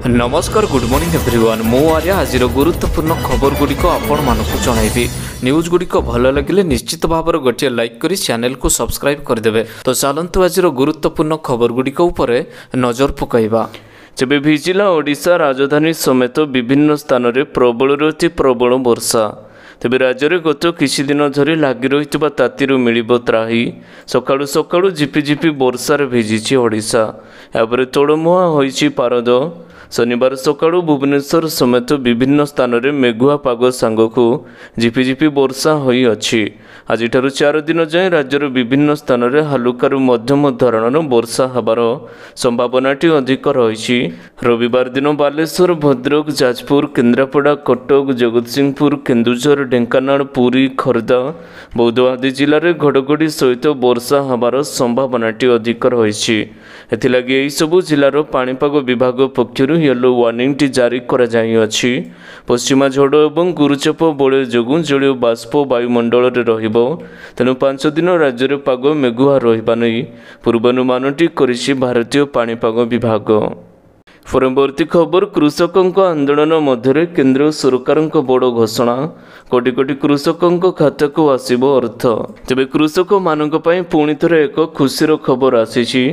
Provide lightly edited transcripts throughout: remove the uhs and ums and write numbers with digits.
नमस्कार good morning everyone मु आर्या आज गुरुत्वपूर्ण खबर गुड़िक आपण मानकु जणाइबी। न्यूज गुड़िक भल लगे निश्चित भाव गोटे लाइक करी चैनल को सब्सक्राइब करदेवे। तो चलतु आज गुरुत्वपूर्ण खबर गुड़िक उपरे नजर पकाइबा। तेबे भिजिला ओडिशा राजधानी समेत विभिन्न स्थान में प्रबल अति प्रबल वर्षा। तेबे राज्य में गत किछि दिन धरी लगी रही तातीरू मिलिबो त्राही। सकाळु सकाळु झिपिझिपि वर्षार भिजिछि ओडिशा। यापर तोड़मुहा होइछि पारद। शनिवार सकाळु भुवनेश्वर समेत विभिन्न स्थान में मेघुआ पाग सांगकु झिपिझिपि वर्षा होई अछि। आज 4 दिन जाए राज्यर विभिन्न स्थान में हालुकारु मध्यम धरणर वर्षा हबार संभावनाटी अधिक रही। रविवार दिन बालेश्वर, भद्रक, जाजपुर, केन्द्रापड़ा, कटक, जगतसिंहपुर, केन्दुझर, ढेंकानाल, पुरी, खर्दा, बौद्ध आदि जिले में घड़घड़ी सहित वर्षा हबार संभावनाटी अधिक रही। एथिलागि एही सबु जिलार पाणीपाग विभाग पक्षरु येलो वार्निंग जारी करा जाई अछि। पश्चिमा झड़ और गुरुचाप बलय जोगु जलीय बाष्प वायुमंडल रे रहिबो। तेणु 5 दिन राज्य में पाग मेघुआ रहिबा नै पूर्वानुमानटी करिछि भारतीय पाणीपाग विभाग। परवर्ती खबर कृषकों आंदोलन मध्य केंद्र सरकार बड़ घोषणा। कोटी कोटी कृषकों खाता को आसिबो अर्थ। तेबे कृषक मानक पई पुणी थरे एक खुशीर खबर आसीछि।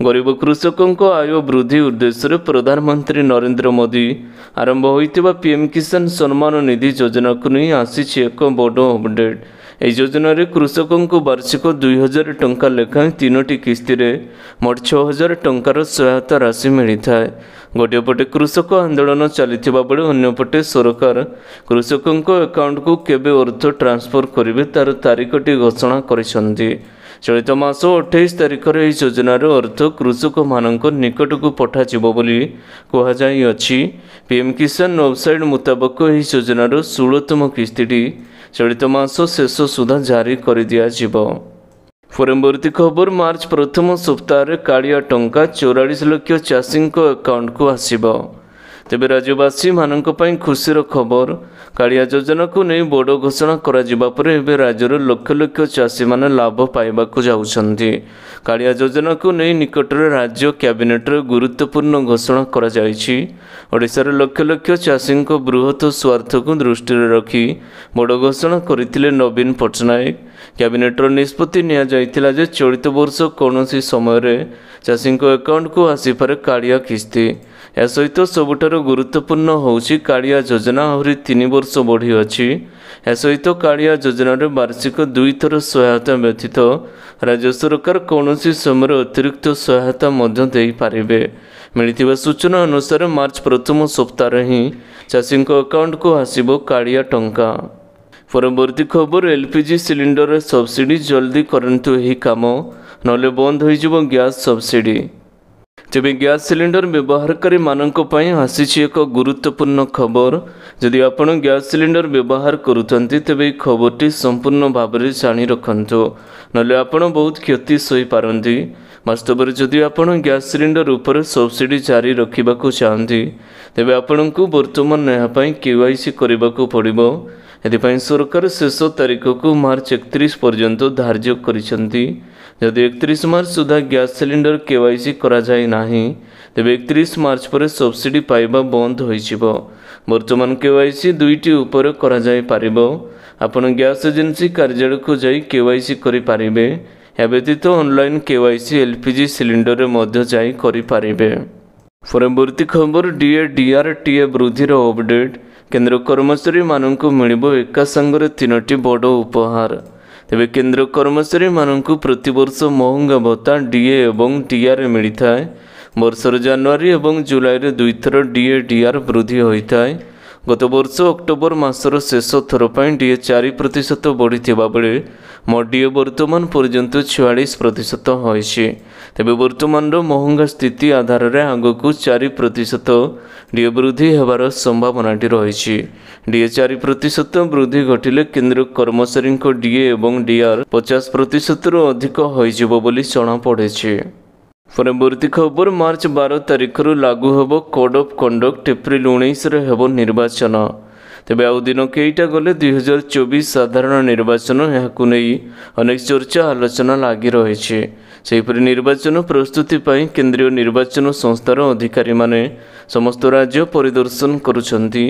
गरीब कृषकों आय वृद्धि उद्देश्य प्रधानमंत्री नरेंद्र मोदी आरंभ होइतिबा पीएम किसान सम्मान निधि योजना को नहीं आसीछि एक बड़ अपडेट। यह योजना रे कृषकों को वार्षिक 2000 टंका लेखाएं 3टी किस्ती रे मोट 6000 टंकार सहायता राशि मिलता है। गोटे पटे कृषक आंदोलन चलता बेले अन्यपटे सरकार कृषकों अकाउंट को केबे अर्थ ट्रांसफर करेंगे तार तारीखटी घोषणा करिसेंती। चलित मास 28 तारिख में यह योजनार अर्थ कृषक मानक निकट को पठाजिबो बोली कहुजाई अछि। पीएम किसान वेबसाइट मुताबक यह योजनार 16तम किस्ती चलित मास शेष सुधा जारी कर दिया जिवो। परवर्ती खबर मार्च प्रथम सप्ताह कालिया टंका 44 लाख चाषी अकाउंट को आसिबो। तेबे राज्यवासी मानक पई खुशीर खबर। कालिया योजना को नहीं बड़ घोषणा करा जिबा परे एबे राज्यर लक्ष लक्ष चाषी माने लाभ पाइबाकु जाउछन्ती। कालिया योजना को नहीं निकट राज्य कैबिनेट गुरुत्वपूर्ण घोषणा करा जाइछि। ओडिशार लक्ष लक्ष चाषी बृहत स्वार्थ को दृष्टि रखी बड़ घोषणा करथिले नवीन पट्टनायक। कैबिनेटर निष्पत्ति निया जाइथिला जे चलित वर्ष कौनसी समय चाषी अकाउंट को आसीपारे कालिया किस्ती। या सहित सबुठार गुरुत्वपूर्ण होउछि कालिया योजना आहरी 3 वर्ष बढ़ी अछि। या सहित कालिया योजना वार्षिक 2 थर सहायता व्यतीत राज्य सरकार कौनसी समय अतिरिक्त सहायता मध्य दे पारिबे। मिलिथिबा सूचना अनुसार मार्च प्रथम सप्ताह ही चाषी अकाउंट को आसिबो कालिया टंका। परवर्ती खबर एलपीजी सिलिंडर सब्सिडी जल्दी करंतु यही काम नले बंद हो गैस सब्सिडी। तेबे गैस सिलिंडर व्यवहारकारी मानक पई आसीछि एक गुरुत्वपूर्ण खबर। जदि आपण गैस सिलिंडर व्यवहार करूथंती तेबे खबरटी संपूर्ण भाव में जानी रखंतु नले आपण बहुत क्षति सही पारंती। वास्तव में जदि आपण गैस सिलिंडर उपर सब्सिडी जारी रखिबाकू चाहंती तेबे आपणकू वर्तमान यह पई केवाईसी करबाकू पड़िबो। एथिपाई सरकार शेष तारीख को मार्च 31 पर्यंत धार्य करिसेंती। जदि 31 मार्च सुधा गैस सिलिंडर केवाईसी करा जाय नाही तेबे 31 मार्च पर सब्सिडी पाइबा बंद होइजिबो। वर्तमान केवाईसी 2टी उपर करा जाय पारिबो। आपण गैस एजेंसी कार्यालय को जाई केवाईसी करि पारिबे। या व्यतीत ऑनलाइन केवाईसी एलपीजी सिलिंडर रे मध्य जाई करि पारिबे। परवर्ती खबर डीआरटीए वृद्धिर अपडेट। केंद्र कर्मचारी मानकु मिलिबो एका संगरे 3टी बड़ उपहार। तेबे केंद्र कर्मचारी मानकु प्रतिवर्ष महंगा भत्ता डीए एवं डीआर मिलता है। वर्षर जनवरी एवं जुलाई रे 2 थर डीए डीआर वृद्धि होता है। गत वर्ष अक्टोबर मासर शेष थर पर डीए 4% बढ़िथिबा बेले मो डीए वर्तमान पर्यंत 46% होइछि। तेबे वर्तमान महंगा स्थिति आधार रे आगकू 4% डीए वृद्धि हेबार संभावनाटी रही। डीए 4% वृद्धि घटिले केंद्र कर्मचारी डीए एवं डीआर 50% रु अधिक होइजिबो बोली जणा पड़ेछि। परवर्ती खबर मार्च 12 तारिख लागू होब कोड ऑफ कंडक्ट। एप्रिल 19 रे हेब निर्वाचन। तेबे आउ दिन केईटा गले 2024 साधारण निर्वाचन। यहाँ नहीं अनेक चर्चा आलोचना लगी रही। ସେହିପରି ନିର୍ବାଚନ ପ୍ରସ୍ତୁତି ପାଇଁ କେନ୍ଦ୍ରୀୟ ନିର୍ବାଚନ ସଂସ୍ଥାର ଅଧିକାରୀମାନେ ସମସ୍ତ ରାଜ୍ୟ ପରିଦର୍ଶନ କରୁଛନ୍ତି।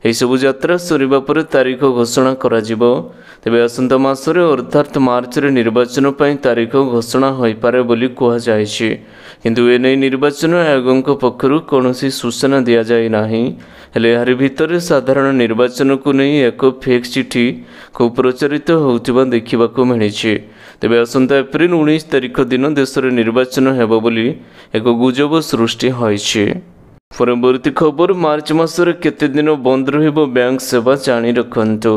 ଏହିସବୁ ଯାତ୍ରା ସରିବା ପରେ ତାରିଖ ଘୋଷଣା କରାଯିବ। ତେବେ ଆସନ୍ତା ମାସରେ ଅର୍ଥାତ୍ ମାର୍ଚ୍ଚରେ ନିର୍ବାଚନ ପାଇଁ ତାରିଖ ଘୋଷଣା ହୋଇପାରେ ବୋଲି କୁହାଯାଇଛି। କିନ୍ତୁ ଏନେଇ ନିର୍ବାଚନ ଆୟୋଗଙ୍କ ପକ୍ଷରୁ କୌଣସି ସୂଚନା ଦିଆଯାଇ ନାହିଁ। ହେଲେ ଏହାରି ଭିତରେ ସାଧାରଣ ନିର୍ବାଚନକୁ ନେଇ ଏକ ଫେକ୍ ଚିଠି ଖୁବ୍ ପ୍ରଚାରିତ ହେଉଥିବା ଦେଖିବାକୁ ମିଳିଛି। ତେବେ ଆସନ୍ତା ଏପ୍ରିଲ 19 ତାରିଖ ଦିନ ଦେଶରେ ନିର୍ବାଚନ ହେବ ବୋଲି ଏକ ଗୁଜବ ସୃଷ୍ଟି ହୋଇଛି। ପରବର୍ତ୍ତୀ ଖବର, ମାର୍ଚ୍ଚ ମାସରେ କେତେ ଦିନ ବନ୍ଦ ରହିବ ବ୍ୟାଙ୍କ ସେବା ଜାଣି ରଖନ୍ତୁ।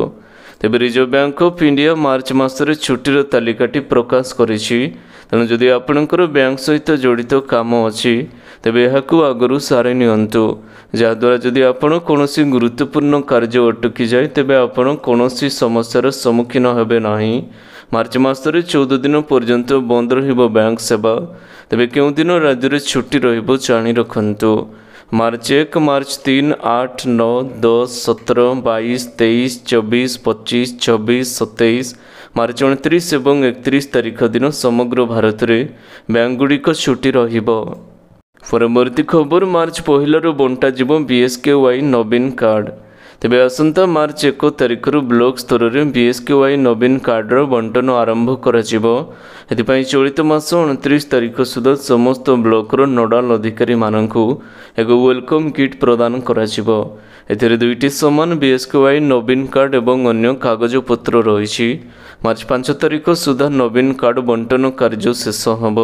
ତେବେ reserve bank of India March ମାସରେ ଛୁଟିର ତାଲିକାଟି ପ୍ରକାଶ କରିଛି। ତେଣୁ ଯଦି ଆପଣଙ୍କର ବ୍ୟାଙ୍କ ସହିତ ଜଡ଼ିତ କାମ ଅଛି ତେବେ ଏହାକୁ ଆଗରୁ ସାରି ନିଅନ୍ତୁ। ଯାହାଦ୍ୱାରା ଯଦି ଆପଣ କୌଣସି ଗୁରୁତ୍ୱପୂର୍ଣ୍ଣ କାର୍ଯ୍ୟ ଅଟକିଯାଏ ତେବେ ଆପଣ କୌଣସି ସମସ୍ୟାର ସମ୍ମୁଖୀନ ହେବେ ନାହିଁ। ମାର୍ଚ୍ଚ ମାସରେ 14 ଦିନ ପର୍ଯ୍ୟନ୍ତ ବନ୍ଦ ରହିବ ବ୍ୟାଙ୍କ ସେବା। ତେବେ କେଉଁ ଦିନ ରାଜ୍ୟରେ ଛୁଟି ରହିବ ଜାଣି ରଖନ୍ତୁ। ମାର୍ଚ୍ଚ 1, ମାର୍ଚ୍ଚ 3, 8, 9, 10, 17, 22, 23, 24, 25, 26, 27, ମାର୍ଚ୍ଚ 29 ଏବଂ 31 ତାରିଖ ଦିନ ସମଗ୍ର ଭାରତରେ ବ୍ୟାଙ୍କଗୁଡ଼ିକ ଛୁଟି ରହିବ। ପରବର୍ତ୍ତୀ ଖବର, ମାର୍ଚ୍ଚ 1ରୁ ବଣ୍ଟାଯିବ BSKY ନବୀନ କାର୍ଡ଼। ତେବେ ଆସନ୍ତା ମାର୍ଚ୍ଚ 1 ତାରିଖରୁ ବ୍ଲକ ସ୍ତରରେ BSKY ନବୀନ କାର୍ଡ଼ର ବଣ୍ଟନ ଆରମ୍ଭ କରାଯିବ। ଏଥିପାଇଁ ଚଳିତ ମାସ 29 ତାରିଖ ସୁଦ୍ଧା ସମସ୍ତ ବ୍ଲକର ନୋଡାଲ ଅଧିକାରୀମାନଙ୍କୁ ଏକ ୱେଲକମ୍ କିଟ୍ ପ୍ରଦାନ କରାଯିବ। ଏଥିରେ 2ଟି ସମାନ BSKY ନବୀନ କାର୍ଡ଼ ଏବଂ ଅନ୍ୟ କାଗଜପତ୍ର ରହିଛି। ମାର୍ଚ୍ଚ 5 ତାରିଖ ସୁଦ୍ଧା ନବୀନ କାର୍ଡ଼ ବଣ୍ଟନ କାର୍ଯ୍ୟ ଶେଷ ହେବ।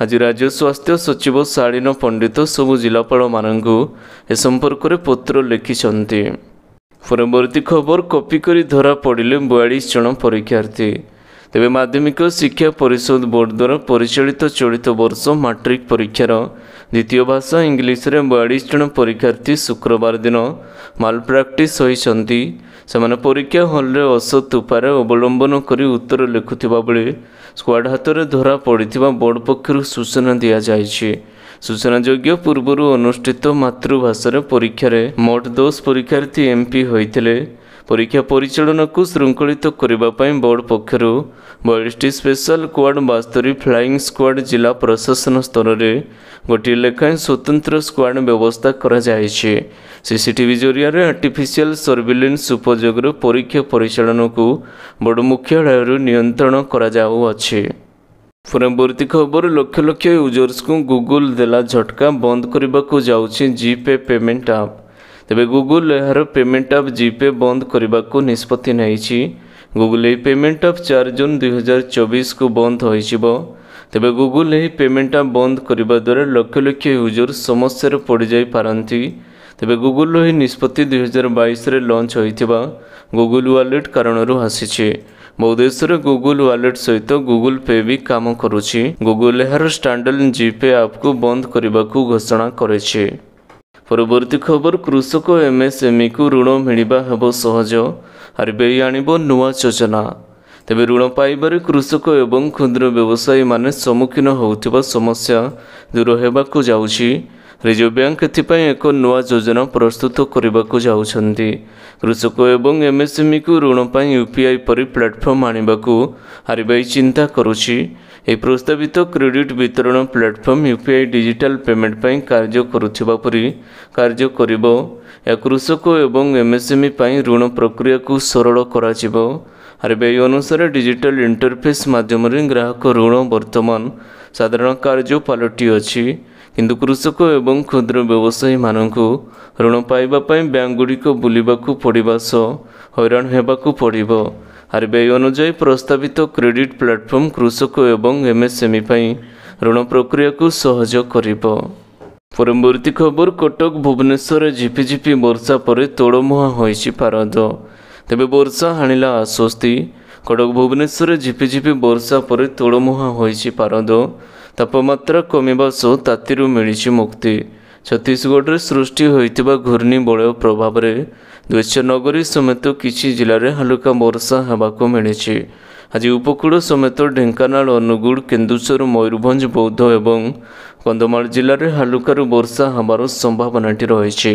ଆଜି ରାଜ୍ୟ ସ୍ୱାସ୍ଥ୍ୟ ସଚିବ ଶାଳିନ ପଣ୍ଡିତ ସବୁ ଜିଲ୍ଲାପାଳମାନଙ୍କୁ ଏ ସମ୍ପର୍କରେ ପତ୍ର ଲେଖିଛନ୍ତି। ପରବର୍ତ୍ତୀ ଖବର, କପି କରି ଧରା ପଡ଼ିଲେ 42 ଜଣ ପରୀକ୍ଷାର୍ଥୀ। ତେବେ ମାଧ୍ୟମିକ ଶିକ୍ଷା ପରିଷଦ ବୋର୍ଡ ଦ୍ୱାରା ପରିଚାଳିତ ଚଳିତ ବର୍ଷ ମାଟ୍ରିକ ପରୀକ୍ଷାର ଦ୍ୱିତୀୟ ଭାଷା ଇଂଲିଶରେ 42 ଜଣ ପରୀକ୍ଷାର୍ଥୀ ଶୁକ୍ରବାର ଦିନ ମାଲପ୍ରାକ୍ଟିସ୍ ହୋଇଛନ୍ତି। ସେମାନେ ପରୀକ୍ଷା ହଲରେ ଅସତ୍ ଉପାୟ ଅବଲମ୍ବନ କରି ଉତ୍ତର ଲେଖୁଥିବା ବେଳେ ସ୍କ୍ୱାଡ୍ ହାତରେ ଧରା ପଡ଼ିଥିବା ବୋର୍ଡ ପକ୍ଷରୁ ସୂଚନା ଦିଆଯାଇଛି। ସୂଚନାଯୋଗ୍ୟ, ପୂର୍ବରୁ ଅନୁଷ୍ଠିତ ମାତୃଭାଷାର ପରୀକ୍ଷାରେ ମୋଟ 10 ପରୀକ୍ଷାର୍ଥୀ MP ହୋଇଥିଲେ। ପରୀକ୍ଷା ପରିଚାଳନାକୁ ଶୃଙ୍ଖଳିତ କରିବା ପାଇଁ ବୋର୍ଡ ପକ୍ଷରୁ 42ଟି ସ୍ପେଶାଲ ସ୍କ୍ୱାଡ୍ 72 ଫ୍ଲାଇଂ ସ୍କ୍ୱାଡ୍ ଜିଲ୍ଲା ପ୍ରଶାସନ ସ୍ତରରେ ଗୋଟିଏ ଲେଖାଏଁ ସ୍ୱତନ୍ତ୍ର ସ୍କ୍ୱାଡ୍ ବ୍ୟବସ୍ଥା କରାଯାଇଛି। CCTV ଜରିଆରେ ଆର୍ଟିଫିସିଆଲ ସର୍ଭିଲାନ୍ସ ଉପଯୋଗରେ ପରୀକ୍ଷା ପରିଚାଳନାକୁ ବୋର୍ଡ ମୁଖ୍ୟାଳୟରୁ ନିୟନ୍ତ୍ରଣ କରାଯାଉଅଛି। ପରବର୍ତ୍ତୀ ଖବର, ଲକ୍ଷ ଲକ୍ଷ ୟୁଜର୍ସଙ୍କୁ ଗୁଗୁଲ ଦେଲା ଝଟକା, ବନ୍ଦ କରିବାକୁ ଯାଉଛି ଜିପେ ପେମେଣ୍ଟ ଆପ୍। ତେବେ ଗୁଗୁଲ ଏହାର ପେମେଣ୍ଟ ଆପ୍ ଜିପେ ବନ୍ଦ କରିବାକୁ ନିଷ୍ପତ୍ତି ନେଇଛି। ଗୁଗୁଲ ଏହି ପେମେଣ୍ଟ ଆପ୍ 4 ଜୁନ 2024କୁ ବନ୍ଦ ହୋଇଯିବ। ତେବେ ଗୁଗୁଲ ଏହି ପେମେଣ୍ଟ ଆପ୍ ବନ୍ଦ କରିବା ଦ୍ୱାରା ଲକ୍ଷ ଲକ୍ଷ ୟୁଜର ସମସ୍ୟାରେ ପଡ଼ିଯାଇପାରନ୍ତି। ତେବେ ଗୁଗୁଲର ଏହି ନିଷ୍ପତ୍ତି 2022ରେ ଲଞ୍ଚ ହୋଇଥିବା ଗୁଗୁଲ ୱାଲେଟ୍ କାରଣରୁ ଆସିଛି। ବହୁ ଦେଶରେ ଗୁଗୁଲ ୱାଲେଟ୍ ସହିତ ଗୁଗୁଲ ପେ ବି କାମ କରୁଛି। ଗୁଗୁଲ ଏହାର ଷ୍ଟାଣ୍ଡାର୍ଡ ଜିପେ ଆପ୍କୁ ବନ୍ଦ କରିବାକୁ ଘୋଷଣା କରିଛି। ପରବର୍ତ୍ତୀ ଖବର, କୃଷକ MSMEକୁ ଋଣ ମିଳିବା ହେବ ସହଜ, RBI ଆଣିବ ନୂଆ ଯୋଜନା। ତେବେ ଋଣ ପାଇବାରେ କୃଷକ ଏବଂ କ୍ଷୁଦ୍ର ବ୍ୟବସାୟୀମାନେ ସମ୍ମୁଖୀନ ହେଉଥିବା ସମସ୍ୟା ଦୂର ହେବାକୁ ଯାଉଛି। ରିଜର୍ଭ ବ୍ୟାଙ୍କ ଏଥିପାଇଁ ଏକ ନୂଆ ଯୋଜନା ପ୍ରସ୍ତୁତ କରିବାକୁ ଯାଉଛନ୍ତି। କୃଷକ ଏବଂ MSMEକୁ ଋଣ ପାଇଁ UPI ପରି ପ୍ଲାଟଫର୍ମ ଆଣିବାକୁ RBI ଚିନ୍ତା କରୁଛି। ଏହି ପ୍ରସ୍ତାବିତ କ୍ରେଡିଟ୍ ବିତରଣ ପ୍ଲାଟଫର୍ମ UPI ଡିଜିଟାଲ ପେମେଣ୍ଟ ପାଇଁ କାର୍ଯ୍ୟ କରୁଥିବା ପରି କାର୍ଯ୍ୟ କରିବ। ଏହା କୃଷକ ଏବଂ MSME ପାଇଁ ଋଣ ପ୍ରକ୍ରିୟାକୁ ସରଳ କରାଯିବ। RBI ଅନୁସାରେ ଡିଜିଟାଲ ଇଣ୍ଟରଫେସ୍ ମାଧ୍ୟମରେ ଗ୍ରାହକ ଋଣ ବର୍ତ୍ତମାନ ସାଧାରଣ କାର୍ଯ୍ୟ ପାଲଟିଅଛି। କିନ୍ତୁ କୃଷକ ଏବଂ କ୍ଷୁଦ୍ର ବ୍ୟବସାୟୀମାନଙ୍କୁ ଋଣ ପାଇବା ପାଇଁ ବ୍ୟାଙ୍କଗୁଡ଼ିକ ବୁଲିବାକୁ ପଡ଼ିବା ସହ ହଇରାଣ ହେବାକୁ ପଡ଼ିବ। RBI ଅନୁଯାୟୀ ପ୍ରସ୍ତାବିତ କ୍ରେଡିଟ୍ ପ୍ଲାଟଫର୍ମ କୃଷକ ଏବଂ MSME ପାଇଁ ଋଣ ପ୍ରକ୍ରିୟାକୁ ସହଜ କରିବ। ପରବର୍ତ୍ତୀ ଖବର, କଟକ ଭୁବନେଶ୍ୱରରେ ଝିପିଝିପି ବର୍ଷା ପରେ ତୋଡ଼ମୁହାଁ ହୋଇଛି ପାରଦ। ତେବେ ବର୍ଷା ହାଣିଲା ଆଶ୍ୱସ୍ତି। କଟକ ଭୁବନେଶ୍ୱରରେ ଝିପିଝିପି ବର୍ଷା ପରେ ତୋଡ଼ମୁହାଁ ହୋଇଛି ପାରଦ। ତାପମାତ୍ରା କମିବା ସହ ତାତିରୁ ମିଳିଛି ମୁକ୍ତି। ଛତିଶଗଡ଼ରେ ସୃଷ୍ଟି ହୋଇଥିବା ଘୂର୍ଣ୍ଣିବଳୟ ପ୍ରଭାବରେ ଦ୍ୱୈତ୍ୟନଗରୀ ସମେତ କିଛି ଜିଲ୍ଲାରେ ହାଲୁକା ବର୍ଷା ହେବାକୁ ମିଳିଛି। ଆଜି ଉପକୂଳ ସମେତ ଢେଙ୍କାନାଳ, ଅନୁଗୁଳ, କେନ୍ଦୁଝର, ମୟୂରଭଞ୍ଜ, ବୌଦ୍ଧ ଏବଂ କନ୍ଧମାଳ ଜିଲ୍ଲାରେ ହାଲୁକାରୁ ବର୍ଷା ହେବାର ସମ୍ଭାବନାଟି ରହିଛି।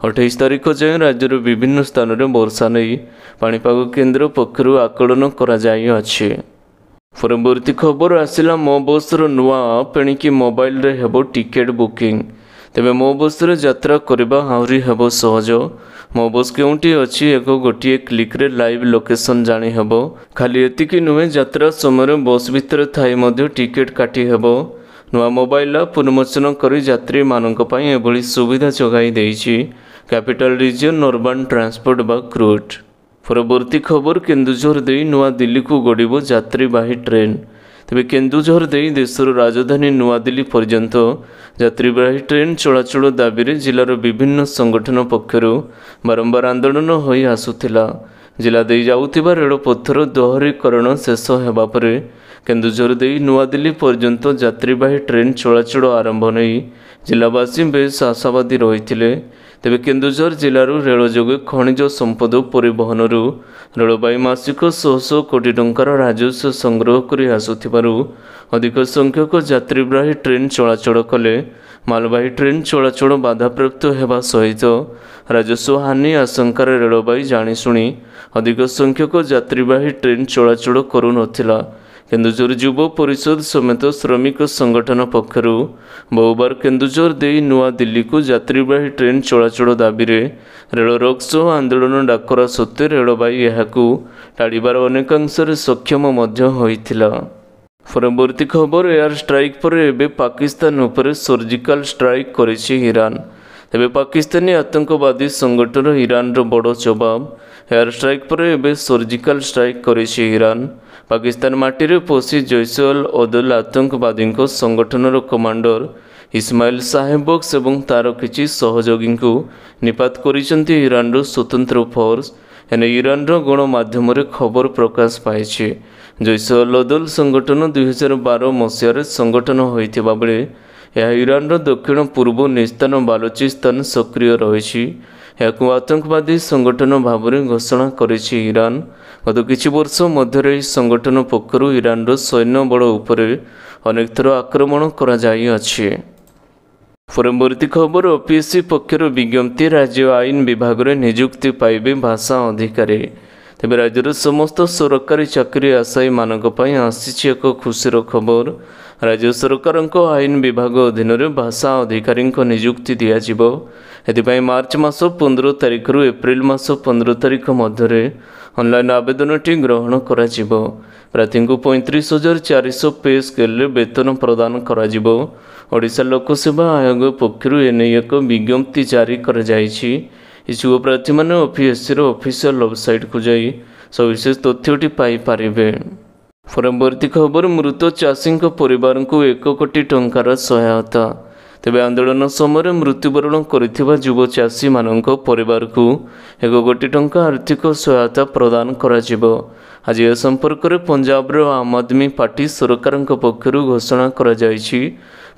28 ତାରିଖ ଯାଏଁ ରାଜ୍ୟର ବିଭିନ୍ନ ସ୍ଥାନରେ ବର୍ଷା ନେଇ ପାଣିପାଗ କେନ୍ଦ୍ର ପକ୍ଷରୁ ଆକଳନ କରାଯାଇଅଛି। ପରବର୍ତ୍ତୀ ଖବର ଆସିଲା ମୋ ବସ୍ର ନୂଆ ଆପ୍ ଏଣିକି ମୋବାଇଲରେ ହେବ ଟିକେଟ୍ ବୁକିଂ। ତେବେ ମୋ ବସ୍ରେ ଯାତ୍ରା କରିବା ଆହୁରି ହେବ ସହଜ। ମୋ ବସ୍ କେଉଁଠି ଅଛି ଗୋଟିଏ କ୍ଲିକ୍ରେ ଲାଇଭ୍ ଲୋକେସନ୍ ଜାଣି ହେବ। ଖାଲି ଏତିକି ନୁହେଁ, ଯାତ୍ରା ସମୟରେ ବସ୍ ଭିତରେ ଥାଇ ମଧ୍ୟ ଟିକେଟ୍ କାଟି ହେବ। ନୂଆ ମୋବାଇଲ ଆପ୍ ଉନ୍ମୋଚନ କରି ଯାତ୍ରୀମାନଙ୍କ ପାଇଁ ଏଭଳି ସୁବିଧା ଯୋଗାଇ ଦେଇଛି କ୍ୟାପିଟାଲ ରିଜିଅନ୍ ଅର୍ବାନ୍ ଟ୍ରାନ୍ସପୋର୍ଟ ବା କ୍ରୁଟ୍। ପରବର୍ତ୍ତୀ ଖବର କେନ୍ଦୁଝର ଦେଇ ନୂଆଦିଲ୍ଲୀକୁ ଗଡ଼ିବ ଯାତ୍ରୀବାହୀ ଟ୍ରେନ୍। ତେବେ କେନ୍ଦୁଝର ଦେଇ ଦେଶର ରାଜଧାନୀ ନୂଆଦିଲ୍ଲୀ ପର୍ଯ୍ୟନ୍ତ ଯାତ୍ରୀବାହୀ ଟ୍ରେନ୍ ଚଳାଚଳ ଦାବିରେ ଜିଲ୍ଲାର ବିଭିନ୍ନ ସଂଗଠନ ପକ୍ଷରୁ ବାରମ୍ବାର ଆନ୍ଦୋଳନ ହୋଇ ଆସୁଥିଲା। ଜିଲ୍ଲା ଦେଇ ଯାଉଥିବା ରେଳପଥର ଦୋହରୀକରଣ ଶେଷ ହେବା ପରେ କେନ୍ଦୁଝର ଦେଇ ନୂଆଦିଲ୍ଲୀ ପର୍ଯ୍ୟନ୍ତ ଯାତ୍ରୀବାହୀ ଟ୍ରେନ୍ ଚଳାଚଳ ଆରମ୍ଭ ନେଇ ଜିଲ୍ଲାବାସୀ ବେଶ୍ ଆଶାବାଦୀ ରହିଥିଲେ। ତେବେ କେନ୍ଦୁଝର ଜିଲ୍ଲାରୁ ରେଳ ଯୋଗେ ଖଣିଜ ସମ୍ପଦ ପରିବହନରୁ ରେଳବାଇ ମାସିକ 100 କୋଟି ଟଙ୍କାର ରାଜସ୍ୱ ସଂଗ୍ରହ କରି ଆସୁଥିବାରୁ ଅଧିକ ସଂଖ୍ୟକ ଯାତ୍ରୀବାହୀ ଟ୍ରେନ୍ ଚଳାଚଳ କଲେ ମାଲବାହୀ ଟ୍ରେନ୍ ଚଳାଚଳ ବାଧାପ୍ରାପ୍ତ ହେବା ସହିତ ରାଜସ୍ୱ ହାନି ଆଶଙ୍କାରେ ରେଳବାଇ ଜାଣିଶୁଣି ଅଧିକ ସଂଖ୍ୟକ ଯାତ୍ରୀବାହୀ ଟ୍ରେନ୍ ଚଳାଚଳ କରୁନଥିଲା। କେନ୍ଦୁଝର ଯୁବ ପରିଷଦ ସମେତ ଶ୍ରମିକ ସଂଗଠନ ପକ୍ଷରୁ ବହୁବାର କେନ୍ଦୁଝର ଦେଇ ନୂଆଦିଲ୍ଲୀକୁ ଯାତ୍ରୀବାହୀ ଟ୍ରେନ୍ ଚଳାଚଳ ଦାବିରେ ରେଳ ରୋକ ସହ ଆନ୍ଦୋଳନ ଡାକରା ସତ୍ତ୍ୱେ ରେଳବାଇ ଏହାକୁ ଟାଳିବାର ଅନେକାଂଶରେ ସକ୍ଷମ ମଧ୍ୟ ହୋଇଥିଲା। ପରବର୍ତ୍ତୀ ଖବର ଏୟାର ଷ୍ଟ୍ରାଇକ୍ ପରେ ଏବେ ପାକିସ୍ତାନ ଉପରେ ସର୍ଜିକାଲ ଷ୍ଟ୍ରାଇକ୍ କରିଛି ଇରାନ। ତେବେ ପାକିସ୍ତାନୀ ଆତଙ୍କବାଦୀ ସଂଗଠନ ଇରାନର ବଡ଼ ଜବାବ। ଏୟାର ଷ୍ଟ୍ରାଇକ୍ ପରେ ଏବେ ସର୍ଜିକାଲ ଷ୍ଟ୍ରାଇକ୍ କରିଛି ଇରାନ। ପାକିସ୍ତାନ ମାଟିରେ ପଶି ଜୈଶ-ଅଲ୍-ଅଦଲ ଆତଙ୍କବାଦୀଙ୍କ ସଂଗଠନର କମାଣ୍ଡର ଇସମାଇଲ ସାହେବକ୍ସ ଏବଂ ତାର କିଛି ସହଯୋଗୀଙ୍କୁ ନିପାତ କରିଛନ୍ତି ଇରାନର ସ୍ୱତନ୍ତ୍ର ଫୋର୍ସ। ଏନେଇ ଇରାନର ଗଣମାଧ୍ୟମରେ ଖବର ପ୍ରକାଶ ପାଇଛି। ଜୈଶ-ଅଲ୍-ଅଦଲ ସଂଗଠନ 2012 ମସିହାରେ ସଂଗଠନ ହୋଇଥିବା ବେଳେ ଏହା ଇରାନର ଦକ୍ଷିଣ ପୂର୍ବ ନିସ୍ତାନ ବାଲୁଚିସ୍ତାନ ସକ୍ରିୟ ରହିଛି। ଏହାକୁ ଆତଙ୍କବାଦୀ ସଂଗଠନ ଭାବରେ ଘୋଷଣା କରିଛି ଇରାନ। ଗତ କିଛି ବର୍ଷ ମଧ୍ୟରେ ଏହି ସଂଗଠନ ପକ୍ଷରୁ ଇରାନର ସୈନ୍ୟବଳ ଉପରେ ଅନେକ ଥର ଆକ୍ରମଣ କରାଯାଇଅଛି। ପରବର୍ତ୍ତୀ ଖବର ଓପିଏସ୍ସି ପକ୍ଷରୁ ବିଜ୍ଞପ୍ତି, ରାଜ୍ୟ ଆଇନ ବିଭାଗରେ ନିଯୁକ୍ତି ପାଇବେ ଭାଷା ଅଧିକାରୀ। ତେବେ ରାଜ୍ୟର ସମସ୍ତ ସରକାରୀ ଚାକିରି ଆଶାୟୀମାନଙ୍କ ପାଇଁ ଆସିଛି ଏକ ଖୁସିର ଖବର। ରାଜ୍ୟ ସରକାରଙ୍କ ଆଇନ ବିଭାଗ ଅଧୀନରେ ଭାଷା ଅଧିକାରୀଙ୍କ ନିଯୁକ୍ତି ଦିଆଯିବ। ଏଥିପାଇଁ ମାର୍ଚ୍ଚ ମାସ 15 ତାରିଖରୁ ଏପ୍ରିଲ ମାସ 15 ତାରିଖ ମଧ୍ୟରେ ଅନଲାଇନ୍ ଆବେଦନଟି ଗ୍ରହଣ କରାଯିବ। ପ୍ରାର୍ଥୀଙ୍କୁ 35,400 ପେ ସ୍କେଲରେ ବେତନ ପ୍ରଦାନ କରାଯିବ। ଓଡ଼ିଶା ଲୋକସେବା ଆୟୋଗ ପକ୍ଷରୁ ଏନେଇ ଏକ ବିଜ୍ଞପ୍ତି ଜାରି କରାଯାଇଛି। ଇଚ୍ଛୁକ ପ୍ରାର୍ଥୀମାନେ ଓପିଏସ୍ସିର ଅଫିସିଆଲ ୱେବସାଇଟକୁ ଯାଇ ସବିଶେଷ ତଥ୍ୟଟି ପାଇପାରିବେ। ପରବର୍ତ୍ତୀ ଖବର ମୃତ ଚାଷୀଙ୍କ ପରିବାରଙ୍କୁ 1 କୋଟି ଟଙ୍କାର ସହାୟତା। ତେବେ ଆନ୍ଦୋଳନ ସମୟରେ ମୃତ୍ୟୁବରଣ କରିଥିବା ଯୁବ ଚାଷୀମାନଙ୍କ ପରିବାରକୁ 1 କୋଟି ଟଙ୍କା ଆର୍ଥିକ ସହାୟତା ପ୍ରଦାନ କରାଯିବ। ଆଜି ଏ ସମ୍ପର୍କରେ ପଞ୍ଜାବର ଆମ୍ ଆଦମୀ ପାର୍ଟି ସରକାରଙ୍କ ପକ୍ଷରୁ ଘୋଷଣା କରାଯାଇଛି।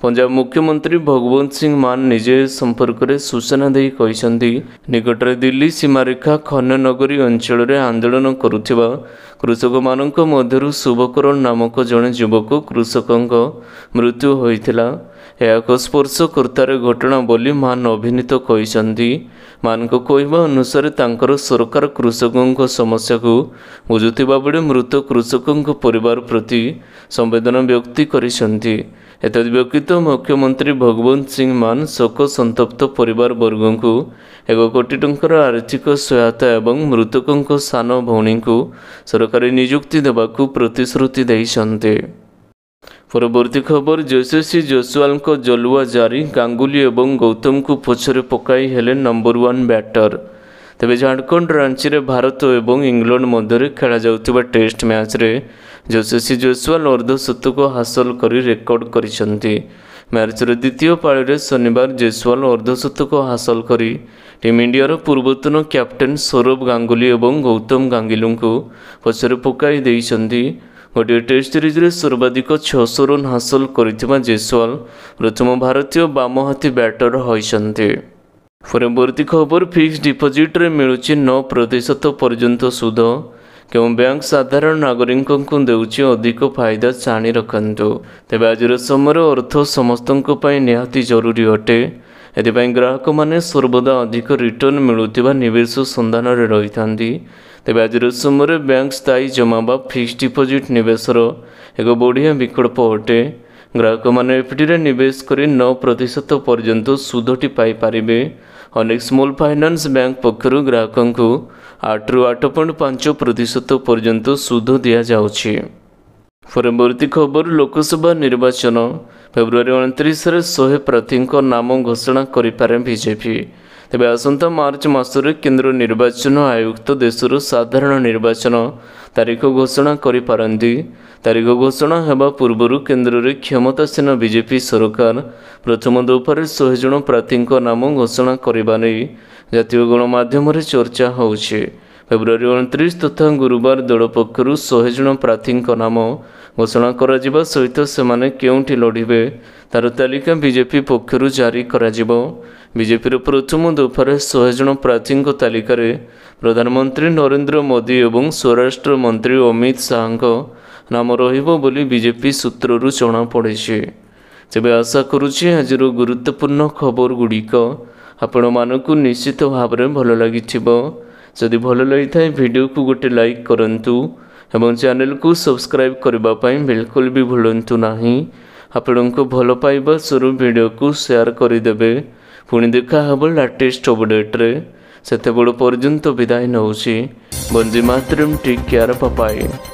ପଞ୍ଜାବ ମୁଖ୍ୟମନ୍ତ୍ରୀ ଭଗବନ୍ତ ସିଂ ମାନ ନିଜେ ଏ ସମ୍ପର୍କରେ ସୂଚନା ଦେଇ କହିଛନ୍ତି, ନିକଟରେ ଦିଲ୍ଲୀ ସୀମାରେଖା ଖନ୍ୟନଗରୀ ଅଞ୍ଚଳରେ ଆନ୍ଦୋଳନ କରୁଥିବା କୃଷକମାନଙ୍କ ମଧ୍ୟରୁ ଶୁଭକରଣ ନାମକ ଜଣେ ଯୁବକ କୃଷକଙ୍କ ମୃତ୍ୟୁ ହୋଇଥିଲା। ଏହା ଏକ ସ୍ପର୍ଶକର୍ତ୍ତାର ଘଟଣା ବୋଲି ମାନ ଅଭିନୀତ କହିଛନ୍ତି। ମାନଙ୍କ କହିବା ଅନୁସାରେ ତାଙ୍କର ସରକାର କୃଷକଙ୍କ ସମସ୍ୟାକୁ ବୁଝୁଥିବା ବେଳେ ମୃତ କୃଷକଙ୍କ ପରିବାର ପ୍ରତି ସମ୍ବେଦନା ବ୍ୟକ୍ତ କରିଛନ୍ତି। ଏତଦ୍ ବ୍ୟତୀତ ମୁଖ୍ୟମନ୍ତ୍ରୀ ଭଗବନ୍ତ ସିଂ ମାନ ଶୋକ ସନ୍ତପ୍ତ ପରିବାରବର୍ଗଙ୍କୁ 1 କୋଟି ଟଙ୍କାର ଆର୍ଥିକ ସହାୟତା ଏବଂ ମୃତକଙ୍କ ସାନ ଭଉଣୀଙ୍କୁ ସରକାରୀ ନିଯୁକ୍ତି ଦେବାକୁ ପ୍ରତିଶ୍ରୁତି ଦେଇଛନ୍ତି। ପରବର୍ତ୍ତୀ ଖବର ଯଶସ୍ୱୀ ଜୟସ୍ୱାଲଙ୍କ ଜଲୁଆ ଜାରି, ଗାଙ୍ଗୁଲି ଏବଂ ଗୌତମଙ୍କୁ ପଛରେ ପକାଇ ହେଲେ ନମ୍ବର 1 ବ୍ୟାଟର। ତେବେ ଝାଡ଼ଖଣ୍ଡ ରାଞ୍ଚିରେ ଭାରତ ଏବଂ ଇଂଲଣ୍ଡ ମଧ୍ୟରେ ଖେଳାଯାଉଥିବା ଟେଷ୍ଟ ମ୍ୟାଚ୍ରେ ଯଶସ୍ୱୀ ଜୟସ୍ୱାଲ ଅର୍ଦ୍ଧଶତକ ହାସଲ କରି ରେକର୍ଡ କରିଛନ୍ତି। ମ୍ୟାଚ୍ର ଦ୍ୱିତୀୟ ପାଳିରେ ଶନିବାର ଜୟସ୍ୱାଲ ଅର୍ଦ୍ଧଶତକ ହାସଲ କରି ଟିମ୍ ଇଣ୍ଡିଆର ପୂର୍ବତନ କ୍ୟାପ୍ଟେନ୍ ସୌରଭ ଗାଙ୍ଗୁଲି ଏବଂ ଗୌତମ ଗାଙ୍ଗୁଲିଙ୍କୁ ପଛରେ ପକାଇ ଦେଇଛନ୍ତି। ଗୋଟିଏ ଟେଷ୍ଟ ସିରିଜରେ ସର୍ବାଧିକ 600 ରନ୍ ହାସଲ କରିଥିବା ଜୟସ୍ୱାଲ ପ୍ରଥମ ଭାରତୀୟ ବାମହାତୀ ବ୍ୟାଟର ହୋଇଛନ୍ତି। ପରବର୍ତ୍ତୀ ଖବର ଫିକ୍ସଡ ଡିପୋଜିଟ୍ରେ ମିଳୁଛି 9% ପର୍ଯ୍ୟନ୍ତ ସୁଧ। କେଉଁ ବ୍ୟାଙ୍କ ସାଧାରଣ ନାଗରିକଙ୍କୁ ଦେଉଛି ଅଧିକ ଫାଇଦା ଜାଣି ରଖନ୍ତୁ। ତେବେ ଆଜିର ସମୟରେ ଅର୍ଥ ସମସ୍ତଙ୍କ ପାଇଁ ନିହାତି ଜରୁରୀ ଅଟେ। ଏଥିପାଇଁ ଗ୍ରାହକମାନେ ସର୍ବଦା ଅଧିକ ରିଟର୍ଣ୍ଣ ମିଳୁଥିବା ନିବେଶ ସନ୍ଧାନରେ ରହିଥାନ୍ତି। ତେବେ ଆଜିର ସମୟରେ ବ୍ୟାଙ୍କ ସ୍ଥାୟୀ ଜମା ବା ଫିକ୍ସଡ ଡିପୋଜିଟ୍ ନିବେଶର ଏକ ବଢ଼ିଆ ବିକଳ୍ପ ଅଟେ। ଗ୍ରାହକମାନେ ଏଫ୍ଡିରେ ନିବେଶ କରି 9% ପର୍ଯ୍ୟନ୍ତ ସୁଧଟି ପାଇପାରିବେ। ଅନେକ ସ୍ମଲ୍ ଫାଇନାନ୍ସ ବ୍ୟାଙ୍କ ପକ୍ଷରୁ ଗ୍ରାହକଙ୍କୁ 8ରୁ 8.5% ପର୍ଯ୍ୟନ୍ତ ସୁଧ ଦିଆଯାଉଛି। ପରବର୍ତ୍ତୀ ଖବର ଲୋକସଭା ନିର୍ବାଚନ। ଫେବୃଆରୀ 29ରେ 100 ପ୍ରାର୍ଥୀଙ୍କ ନାମ ଘୋଷଣା କରିପାରେ ବିଜେପି। ତେବେ ଆସନ୍ତା ମାର୍ଚ୍ଚ ମାସରେ କେନ୍ଦ୍ର ନିର୍ବାଚନ ଆୟୁକ୍ତ ଦେଶର ସାଧାରଣ ନିର୍ବାଚନ ତାରିଖ ଘୋଷଣା କରିପାରନ୍ତି। ତାରିଖ ଘୋଷଣା ହେବା ପୂର୍ବରୁ କେନ୍ଦ୍ରରେ କ୍ଷମତାସୀନ ବିଜେପି ସରକାର ପ୍ରଥମ ଦଫାରେ 100 ଜଣ ପ୍ରାର୍ଥୀଙ୍କ ନାମ ଘୋଷଣା କରିବା ନେଇ ଜାତୀୟ ଗଣମାଧ୍ୟମରେ ଚର୍ଚ୍ଚା ହେଉଛି। ଫେବୃଆରୀ 29 ତଥା ଗୁରୁବାର ଦଳ ପକ୍ଷରୁ 100 ଜଣ ପ୍ରାର୍ଥୀଙ୍କ ନାମ ଘୋଷଣା କରାଯିବା ସହିତ ସେମାନେ କେଉଁଠି ଲଢ଼ିବେ ତାର ତାଲିକା ବିଜେପି ପକ୍ଷରୁ ଜାରି କରାଯିବ। ବିଜେପିର ପ୍ରଥମ ଦଫାରେ 100 ଜଣ ପ୍ରାର୍ଥୀଙ୍କ ତାଲିକାରେ ପ୍ରଧାନମନ୍ତ୍ରୀ ନରେନ୍ଦ୍ର ମୋଦି ଏବଂ ସ୍ୱରାଷ୍ଟ୍ର ମନ୍ତ୍ରୀ ଅମିତ ଶାହାଙ୍କ ନାମ ରହିବ ବୋଲି ବିଜେପି ସୂତ୍ରରୁ ଜଣାପଡ଼ିଛି। ତେବେ ଆଶା କରୁଛି ଆଜିର ଗୁରୁତ୍ୱପୂର୍ଣ୍ଣ ଖବରଗୁଡ଼ିକ ଆପଣମାନଙ୍କୁ ନିଶ୍ଚିତ ଭାବରେ ଭଲ ଲାଗିଥିବ। ଯଦି ଭଲ ଲାଗିଥାଏ ଭିଡ଼ିଓକୁ ଗୋଟେ ଲାଇକ୍ କରନ୍ତୁ ଏବଂ ଚ୍ୟାନେଲକୁ ସବସ୍କ୍ରାଇବ୍ କରିବା ପାଇଁ ବିଲକୁଲ ବି ଭୁଲନ୍ତୁ ନାହିଁ। ଆପଣଙ୍କ ଭଲ ପାଇବା ସ୍ୱରୂପ ଭିଡ଼ିଓକୁ ସେୟାର କରିଦେବେ। ପୁଣି ଦେଖା ହେବ ଲାଟେଷ୍ଟ ଅପଡେଟ୍ରେ। ସେତେବେଳ ପର୍ଯ୍ୟନ୍ତ ବିଦାୟ ନେଉଛି। Vande Mataram, take care, bye bye.